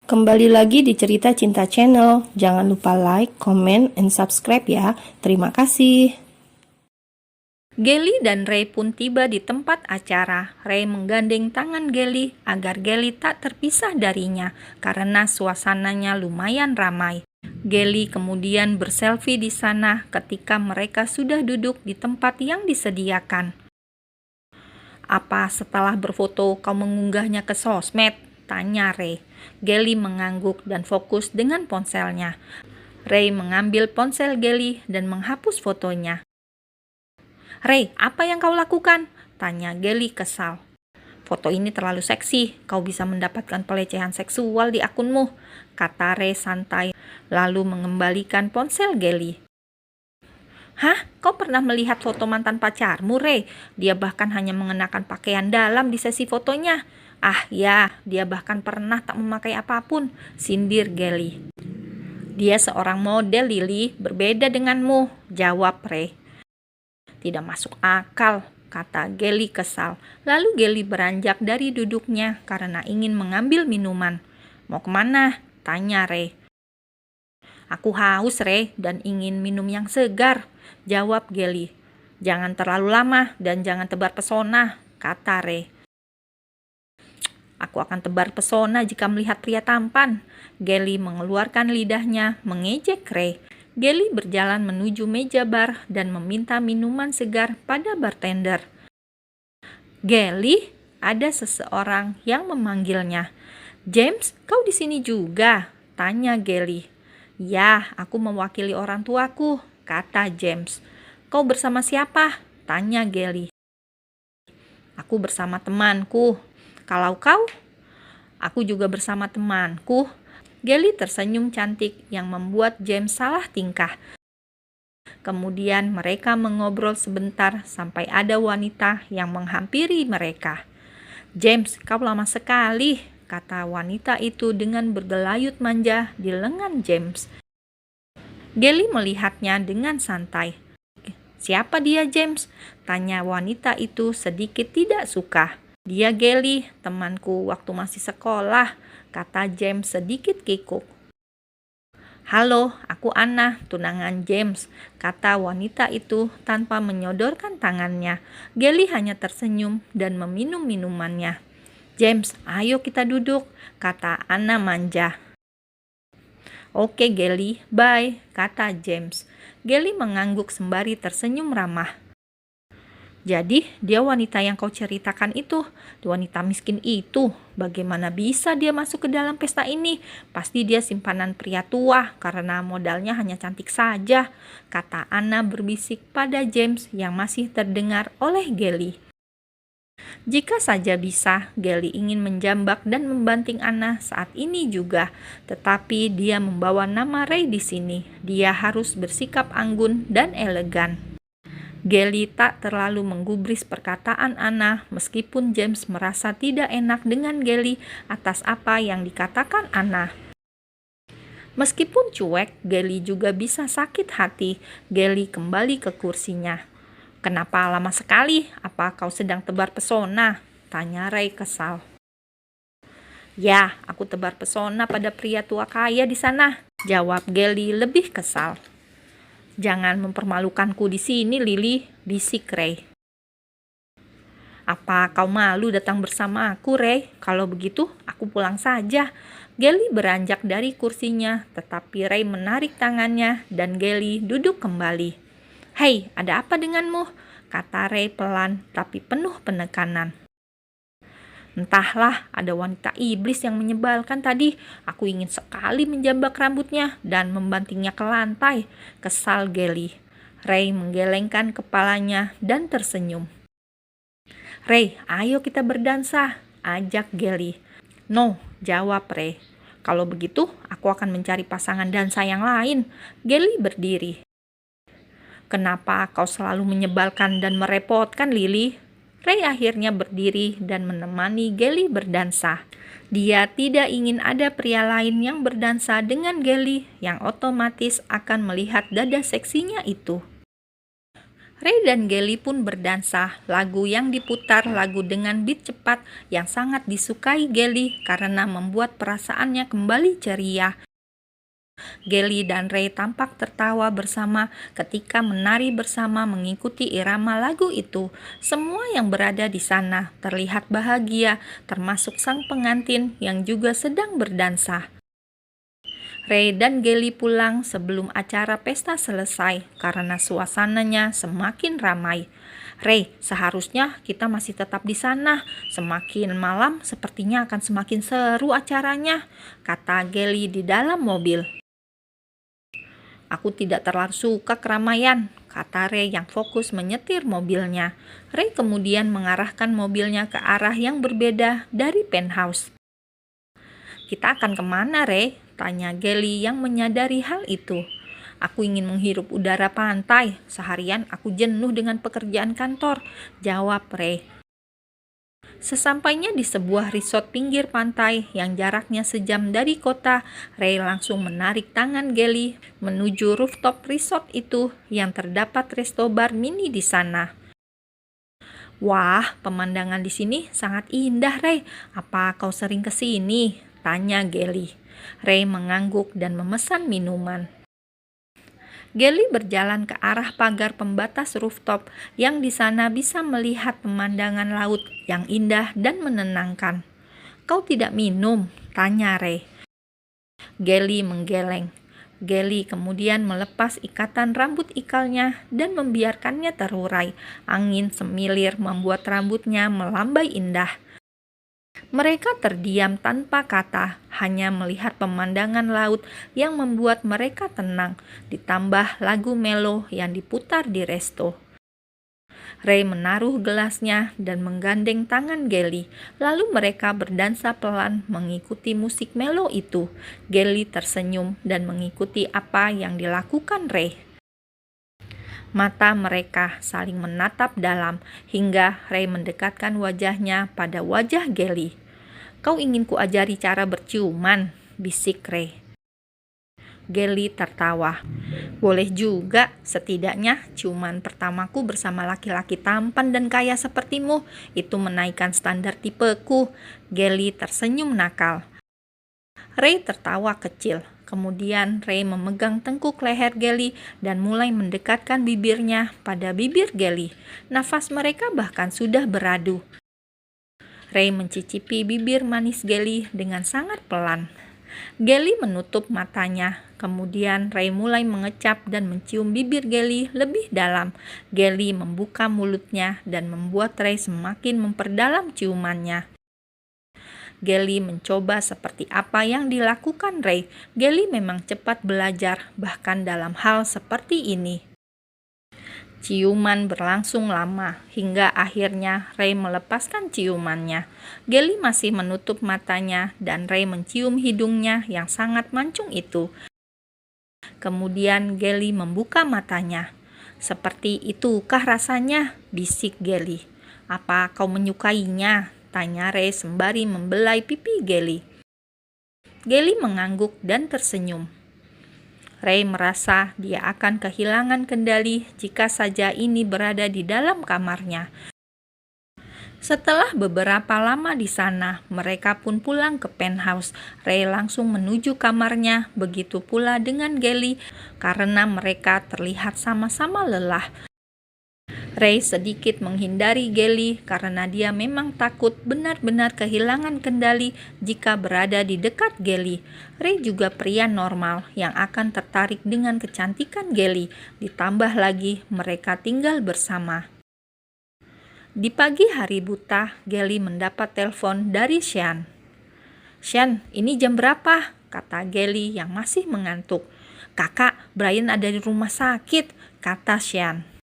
Kembali lagi di Cerita Cinta Channel. Jangan lupa like, comment, and subscribe ya. Terima kasih. Gelly dan Ray pun tiba di tempat acara. Ray menggandeng tangan Gelly agar Gelly tak terpisah darinya karena suasananya lumayan ramai. Gelly kemudian berselfie di sana ketika mereka sudah duduk di tempat yang disediakan. "Apa setelah berfoto kau mengunggahnya ke sosmed?" tanya Ray. Gelly mengangguk dan fokus dengan ponselnya. Ray mengambil ponsel Gelly dan menghapus fotonya. "Ray, apa yang kau lakukan?" tanya Gelly kesal. "Foto ini terlalu seksi, kau bisa mendapatkan pelecehan seksual di akunmu," kata Ray santai, lalu mengembalikan ponsel Gelly. "Hah? Kau pernah melihat foto mantan pacarmu, Ray? Dia bahkan hanya mengenakan pakaian dalam di sesi fotonya." "Ah ya, dia bahkan pernah tak memakai apapun," sindir Gelly. "Dia seorang model, Lily, berbeda denganmu," jawab Ray. "Tidak masuk akal," kata Gelly kesal. Lalu Gelly beranjak dari duduknya karena ingin mengambil minuman. "Mau kemana?" tanya Ray. "Aku haus, Ray, dan ingin minum yang segar," jawab Gelly. "Jangan terlalu lama dan jangan tebar pesona," kata Ray. "Aku akan tebar pesona jika melihat pria tampan." Gelly mengeluarkan lidahnya mengejek Ray. Gelly berjalan menuju meja bar dan meminta minuman segar pada bartender. "Gelly," ada seseorang yang memanggilnya. "James, kau di sini juga?" tanya Gelly. "Ya, aku mewakili orang tuaku," kata James. "Kau bersama siapa?" tanya Gelly. "Aku bersama temanku." "Kalau kau?" "Aku juga bersama temanku." Gelly tersenyum cantik yang membuat James salah tingkah. Kemudian mereka mengobrol sebentar sampai ada wanita yang menghampiri mereka. "James, kau lama sekali," kata wanita itu dengan bergelayut manja di lengan James. Gelly melihatnya dengan santai. "Siapa dia, James?" tanya wanita itu sedikit tidak suka. "Dia Gelly, temanku waktu masih sekolah," kata James sedikit kikuk. "Halo, aku Anna, tunangan James," kata wanita itu tanpa menyodorkan tangannya. Gelly hanya tersenyum dan meminum minumannya. "James, ayo kita duduk," kata Anna manja. "Oke Gelly, bye," kata James. Gelly mengangguk sembari tersenyum ramah. "Jadi dia wanita yang kau ceritakan itu, wanita miskin itu. Bagaimana bisa dia masuk ke dalam pesta ini? Pasti dia simpanan pria tua karena modalnya hanya cantik saja," kata Anna berbisik pada James yang masih terdengar oleh Gelly. Jika saja bisa, Gelly ingin menjambak dan membanting Anna saat ini juga. Tetapi dia membawa nama Ray di sini. Dia harus bersikap anggun dan elegan. Gelly tak terlalu menggubris perkataan Anna meskipun James merasa tidak enak dengan Gelly atas apa yang dikatakan Anna. Meskipun cuek, Gelly juga bisa sakit hati. Gelly kembali ke kursinya. "Kenapa lama sekali? Apa kau sedang tebar pesona?" tanya Ray kesal. "Ya, aku tebar pesona pada pria tua kaya di sana," jawab Gelly lebih kesal. "Jangan mempermalukanku di sini, Lily," bisik Ray. "Apa kau malu datang bersama aku, Ray? Kalau begitu, aku pulang saja." Gelly beranjak dari kursinya, tetapi Ray menarik tangannya dan Gelly duduk kembali. "Hei, ada apa denganmu?" kata Ray pelan tapi penuh penekanan. "Entahlah, ada wanita iblis yang menyebalkan tadi. Aku ingin sekali menjambak rambutnya dan membantingnya ke lantai," kesal Gelly. Ray menggelengkan kepalanya dan tersenyum. "Ray, ayo kita berdansa," ajak Gelly. "No," jawab Ray. "Kalau begitu, aku akan mencari pasangan dansa yang lain." Gelly berdiri. "Kenapa kau selalu menyebalkan dan merepotkan, Lily?" Ray akhirnya berdiri dan menemani Gelly berdansa. Dia tidak ingin ada pria lain yang berdansa dengan Gelly yang otomatis akan melihat dada seksinya itu. Ray dan Gelly pun berdansa. Lagu yang diputar lagu dengan beat cepat yang sangat disukai Gelly karena membuat perasaannya kembali ceria. Gelly dan Ray tampak tertawa bersama ketika menari bersama mengikuti irama lagu itu. Semua yang berada di sana terlihat bahagia, termasuk sang pengantin yang juga sedang berdansa. Ray dan Gelly pulang sebelum acara pesta selesai karena suasananya semakin ramai. Ray, seharusnya kita masih tetap di sana. Semakin malam sepertinya akan semakin seru acaranya, kata Gelly di dalam mobil. Aku tidak terlalu suka keramaian, kata Ray yang fokus menyetir mobilnya. Ray kemudian mengarahkan mobilnya ke arah yang berbeda dari penthouse. Kita akan kemana, Ray? Tanya Gelly yang menyadari hal itu. Aku ingin menghirup udara pantai. Seharian aku jenuh dengan pekerjaan kantor, jawab Ray. Sesampainya di sebuah resort pinggir pantai yang jaraknya sejam dari kota, Ray langsung menarik tangan Gelly menuju rooftop resort itu yang terdapat resto bar mini di sana. Wah, pemandangan di sini sangat indah, Ray. Apa kau sering ke sini? Tanya Gelly. Ray mengangguk dan memesan minuman. Gelly berjalan ke arah pagar pembatas rooftop yang di sana bisa melihat pemandangan laut yang indah dan menenangkan. Kau tidak minum? Tanya Ray. Gelly menggeleng. Gelly kemudian melepas ikatan rambut ikalnya dan membiarkannya terurai. Angin semilir membuat rambutnya melambai indah. Mereka terdiam tanpa kata, hanya melihat pemandangan laut yang membuat mereka tenang, ditambah lagu melo yang diputar di resto. Ray menaruh gelasnya dan menggandeng tangan Gelly, lalu mereka berdansa pelan mengikuti musik melo itu. Gelly tersenyum dan mengikuti apa yang dilakukan Ray. Mata mereka saling menatap dalam hingga Ray mendekatkan wajahnya pada wajah Gelly. Kau ingin kuajari cara berciuman, bisik Ray. Gelly tertawa. Boleh juga, setidaknya ciuman pertamaku bersama laki-laki tampan dan kaya sepertimu. Itu menaikkan standar tipeku. Gelly tersenyum nakal. Ray tertawa kecil. Kemudian Ray memegang tengkuk leher Gelly dan mulai mendekatkan bibirnya pada bibir Gelly. Nafas mereka bahkan sudah beradu. Ray mencicipi bibir manis Gelly dengan sangat pelan. Gelly menutup matanya. Kemudian Ray mulai mengecap dan mencium bibir Gelly lebih dalam. Gelly membuka mulutnya dan membuat Ray semakin memperdalam ciumannya. Gelly mencoba seperti apa yang dilakukan Ray. Gelly memang cepat belajar, bahkan dalam hal seperti ini. Ciuman berlangsung lama, hingga akhirnya Ray melepaskan ciumannya. Gelly masih menutup matanya, dan Ray mencium hidungnya yang sangat mancung itu. Kemudian Gelly membuka matanya. Seperti itukah rasanya? Bisik Gelly. Apa kau menyukainya? Tanya Ray sembari membelai pipi Gelly. Gelly mengangguk dan tersenyum. Ray merasa dia akan kehilangan kendali jika saja ini berada di dalam kamarnya. Setelah beberapa lama di sana, mereka pun pulang ke penthouse. Ray langsung menuju kamarnya, begitu pula dengan Gelly karena mereka terlihat sama-sama lelah. Ray sedikit menghindari Gelly karena dia memang takut benar-benar kehilangan kendali jika berada di dekat Gelly. Ray juga pria normal yang akan tertarik dengan kecantikan Gelly, ditambah lagi mereka tinggal bersama. Di pagi hari buta, Gelly mendapat telepon dari Sean. Sean, ini jam berapa? Kata Gelly yang masih mengantuk. Kakak, Brian ada di rumah sakit, kata Sean.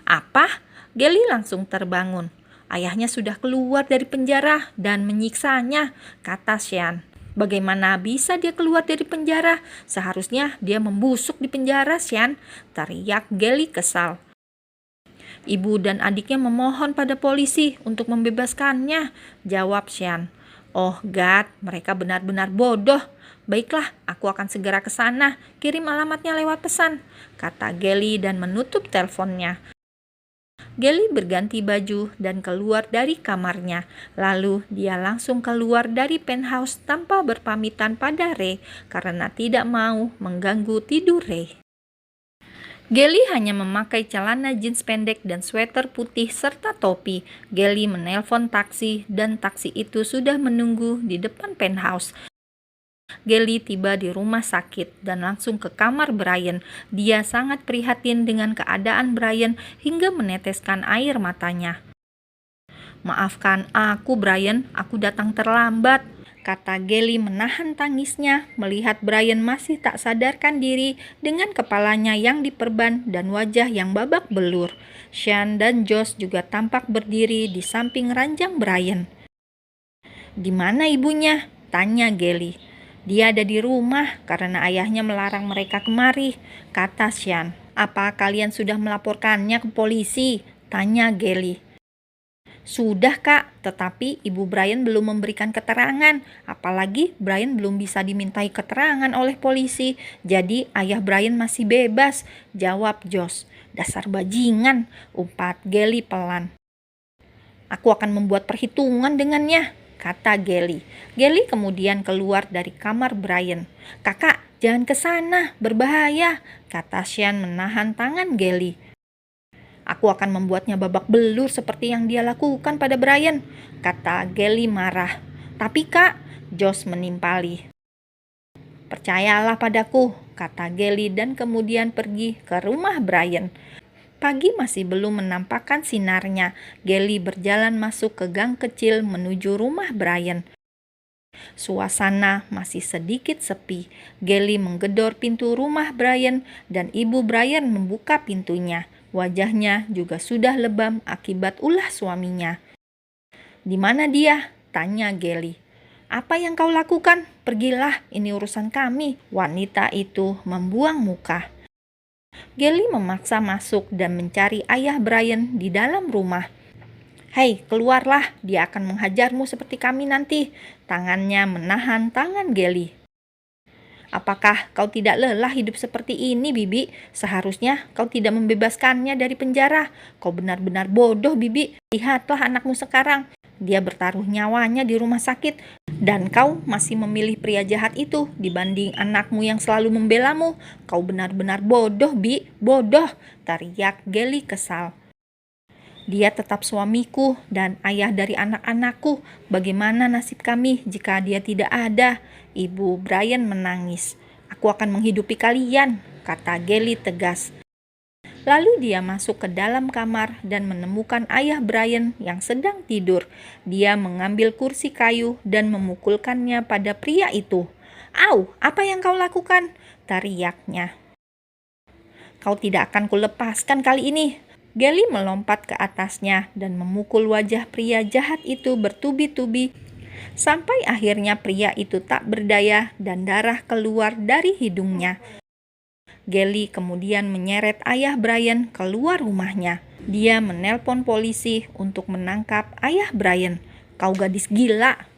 Apa? Gelly langsung terbangun. Ayahnya sudah keluar dari penjara dan menyiksanya, kata Sean. Bagaimana bisa dia keluar dari penjara? Seharusnya dia membusuk di penjara, Sean, teriak Gelly kesal. Ibu dan adiknya memohon pada polisi untuk membebaskannya, jawab Sean. Oh God, mereka benar-benar bodoh. Baiklah, aku akan segera ke sana. Kirim alamatnya lewat pesan, kata Gelly dan menutup teleponnya. Gelly berganti baju dan keluar dari kamarnya. Lalu dia langsung keluar dari penthouse tanpa berpamitan pada Ray karena tidak mau mengganggu tidur Ray. Gelly hanya memakai celana jeans pendek dan sweater putih serta topi. Gelly menelpon taksi dan taksi itu sudah menunggu di depan penthouse. Gelly tiba di rumah sakit dan langsung ke kamar Brian. Dia sangat prihatin dengan keadaan Brian hingga meneteskan air matanya. Maafkan aku Brian, aku datang terlambat, kata Gelly menahan tangisnya melihat Brian masih tak sadarkan diri dengan kepalanya yang diperban dan wajah yang babak belur. Sean dan Josh juga tampak berdiri di samping ranjang Brian. Di mana ibunya? Tanya Gelly. Dia ada di rumah karena ayahnya melarang mereka kemari, kata Sean. Apa kalian sudah melaporkannya ke polisi? Tanya Gelly. Sudah kak, tetapi ibu Brian belum memberikan keterangan. Apalagi Brian belum bisa dimintai keterangan oleh polisi. Jadi ayah Brian masih bebas, jawab Josh. Dasar bajingan, umpat Gelly pelan. Aku akan membuat perhitungan dengannya, kata Gelly. Gelly kemudian keluar dari kamar Brian. Kakak, jangan ke sana, berbahaya, kata Sean menahan tangan Gelly. Aku akan membuatnya babak belur seperti yang dia lakukan pada Brian, kata Gelly marah. Tapi kak, Josh menimpali. Percayalah padaku, kata Gelly dan kemudian pergi ke rumah Brian. Pagi masih belum menampakkan sinarnya. Gelly berjalan masuk ke gang kecil menuju rumah Brian. Suasana masih sedikit sepi. Gelly menggedor pintu rumah Brian dan ibu Brian membuka pintunya. Wajahnya juga sudah lebam akibat ulah suaminya. Di mana dia? Tanya Gelly. Apa yang kau lakukan? Pergilah, ini urusan kami. Wanita itu membuang muka. Gelly memaksa masuk dan mencari ayah Brian di dalam rumah. Hei, keluarlah, dia akan menghajarmu seperti kami nanti. Tangannya menahan tangan Gelly. Apakah kau tidak lelah hidup seperti ini, Bibi? Seharusnya kau tidak membebaskannya dari penjara. Kau benar-benar bodoh, Bibi. Lihatlah anakmu sekarang. Dia bertaruh nyawanya di rumah sakit. Dan kau masih memilih pria jahat itu dibanding anakmu yang selalu membelamu. Kau benar-benar bodoh, Bi. Bodoh, teriak Gelly kesal. Dia tetap suamiku dan ayah dari anak-anakku. Bagaimana nasib kami jika dia tidak ada? Ibu Brian menangis. Aku akan menghidupi kalian, kata Gelly tegas. Lalu dia masuk ke dalam kamar dan menemukan ayah Brian yang sedang tidur. Dia mengambil kursi kayu dan memukulkannya pada pria itu. Au, apa yang kau lakukan? Teriaknya. Kau tidak akan kulepaskan kali ini. Gelly melompat ke atasnya dan memukul wajah pria jahat itu bertubi-tubi sampai akhirnya pria itu tak berdaya dan darah keluar dari hidungnya. Gelly kemudian menyeret ayah Brian keluar rumahnya. Dia menelpon polisi untuk menangkap ayah Brian. Kau gadis gila.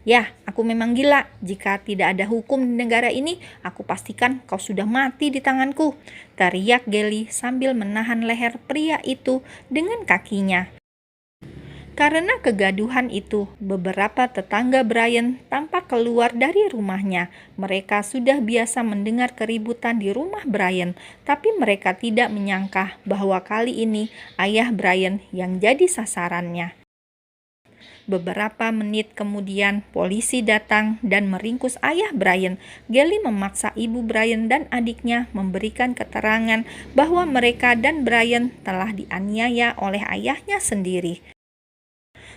Ya, aku memang gila. Jika tidak ada hukum di negara ini, aku pastikan kau sudah mati di tanganku, teriak Gelly sambil menahan leher pria itu dengan kakinya. Karena kegaduhan itu, beberapa tetangga Brian tampak keluar dari rumahnya. Mereka sudah biasa mendengar keributan di rumah Brian, tapi mereka tidak menyangka bahwa kali ini ayah Brian yang jadi sasarannya. Beberapa menit kemudian, polisi datang dan meringkus ayah Brian. Gelly memaksa ibu Brian dan adiknya memberikan keterangan bahwa mereka dan Brian telah dianiaya oleh ayahnya sendiri.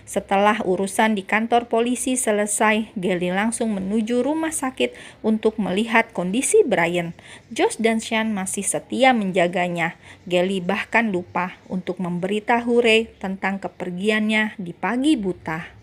Setelah urusan di kantor polisi selesai, Gelly langsung menuju rumah sakit untuk melihat kondisi Brian. Josh dan Sean masih setia menjaganya. Gelly bahkan lupa untuk memberitahu Ray tentang kepergiannya di pagi buta.